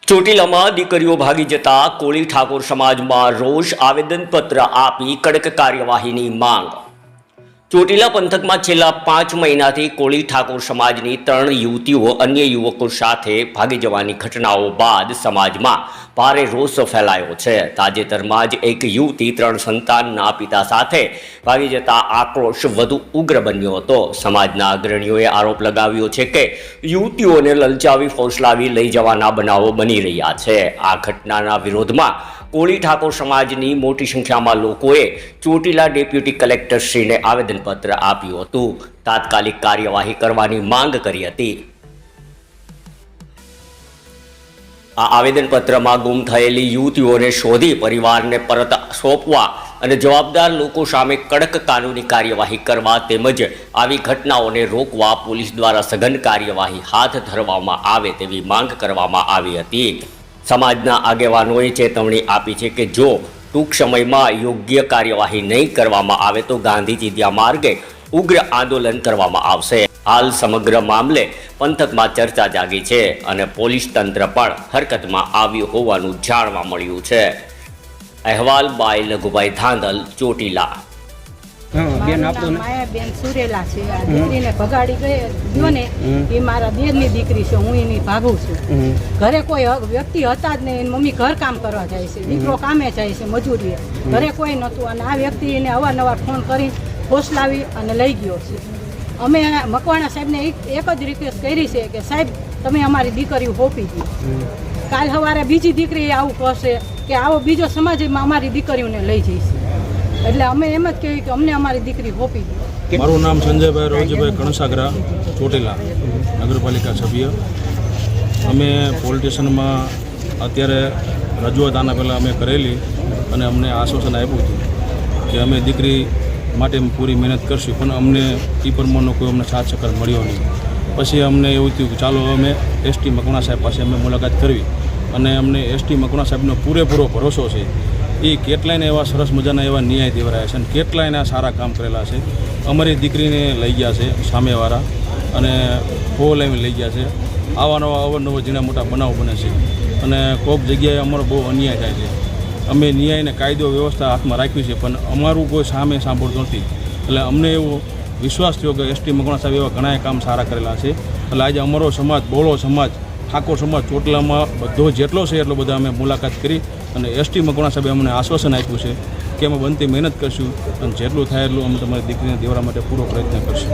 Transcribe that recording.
ચોટીલામાં દીકરીઓ ભાગી જતા કોળી ઠાકોર સમાજમાં રોષ આવેદનપત્ર આપી કડક કાર્યવાહીની માંગ। ચોટીલા પંથકમાં છેલ્લા 5 મહિનાથી કોળી ઠાકોર સમાજની 3 યુવતીઓ અન્ય યુવકો સાથે ભાગી જવાની ઘટનાઓ બાદ સમાજમાં ભારે રોષ ફેલાયો છે। તાજેતરમાં જ એક યુવતી 3 સંતાનના પિતા સાથે ભાગી જતા આક્રોશ વધુ ઉગ્ર બન્યો હતો। સમાજના અગ્રણીઓએ આરોપ લગાવ્યો છે કે યુવતીઓને લલચાવી ફોસલાવી લઈ જવાના બનાવો બની રહ્યા છે। આ ઘટનાના વિરોધમાં કોળી ઠાકોર સમાજની મોટી સંખ્યામાં લોકોએ ચોટીલા ડેપ્યુટી કલેક્ટરશ્રીને આવેદનપત્ર આપ્યું હતું। તાત્કાલિક કાર્યવાહી કરવાની માંગ કરી હતી। આ આવેદનપત્રમાં ગુમ થયેલી યુવતીઓને શોધી પરિવારને પરત સોંપવા અને જવાબદાર લોકો સામે કડક કાનૂની કાર્યવાહી કરવા તેમજ આવી ઘટનાઓને રોકવા પોલીસ દ્વારા સઘન કાર્યવાહી હાથ ધરવામાં આવે તેવી માંગ કરવામાં આવી હતી। સમાજના આગેવાનોએ ચેતવણી આપી છે કે જો ટૂંક સમયમાં યોગ્ય કાર્યવાહી નહીં કરવામાં આવે તો ગાંધી ચીંધ્યા માર્ગે ઉગ્ર આંદોલન કરવામાં આવશે। હાલ સમગ્ર મામલે પંથકમાં ચર્ચા જાગી છે અને પોલીસ તંત્ર પણ હરકતમાં આવ્યું હોવાનું જાણવા મળ્યું છે। અહેવાલ બાય લઘુભાઈ ધાંધલ, ચોટીલા। માયાબેન સુરેલા છે। આ દીકરીને ભગાડી ગયો ને એ મારા દેરની દીકરી છે। હું એની ભાગું છું। ઘરે કોઈ વ્યક્તિ હતા જ નહીં। મમ્મી ઘર કામ કરવા જાય છે, દીકરો કામે જાય છે મજૂરીએ, ઘરે કોઈ નહોતું અને આ વ્યક્તિ એને અવારનવાર ફોન કરી ફોસલાવી અને લઈ ગયો છે। અમે મકવાણા સાહેબને એક જ રિક્વેસ્ટ કરી છે કે સાહેબ તમે અમારી દીકરીઓ સોંપી દો। કાલ સવારે બીજી દીકરી આવું કરશે કે આવો બીજો સમાજ અમારી દીકરીઓને લઈ જઈશે, એટલે અમે એમ જ કહીએ કે અમને અમારી દીકરી સોંપી દો। મારું નામ સંજયભાઈ રોજીભાઈ કણસાગરા, ચોટીલા નગરપાલિકા સભ્ય। અમે પોલીસ સ્ટેશનમાં અત્યારે રજૂઆત આના પહેલાં અમે કરેલી અને અમને આશ્વાસન આપ્યું હતું કે અમે દીકરી માટે પૂરી મહેનત કરશું, પણ અમને એ પ્રમાણનો કોઈ અમને સાથ સહકાર મળ્યો નહીં। પછી અમને એવું થયું કે ચાલો અમે એસટી મકવાણા સાહેબ પાસે અમે મુલાકાત કરવી અને અમને એસટી મકવાણા સાહેબનો પૂરેપૂરો ભરોસો છે। એ કેટલાયને એવા સરસ મજાના એવા ન્યાય દેવરાયા છે અને કેટલાયના સારા કામ કરેલા છે। અમારી દીકરીને લઈ ગયા છે સામેવાળા અને ફોલાવી લઈ ગયા છે। આવા નવા અવનવા ઝીણા મોટા બનાવ બને છે અને કોઈક જગ્યાએ અમારો બહુ અન્યાય થાય છે। અમે ન્યાયને કાયદો વ્યવસ્થા હાથમાં રાખવી છે, પણ અમારું કોઈ સામે સાંભળતું નથી। એટલે અમને એવો વિશ્વાસ થયો કે એસટી મકવાણા સાહેબ એવા ઘણા કામ સારા કરેલા છે। એટલે આજે અમારો સમાજ, બહોળો સમાજ, ઠાકોર સમાજ ચોટીલામાં બધો જેટલો છે એટલો બધા અમે મુલાકાત કરી અને એસટી મકવાણા સાહેબે અમને આશ્વાસન આપ્યું છે કે અમે બનતી મહેનત કરશું અને જેટલું થાય એટલું અમે તમારી દીકરીને દેવરા માટે પૂરો પ્રયત્ન કરશું।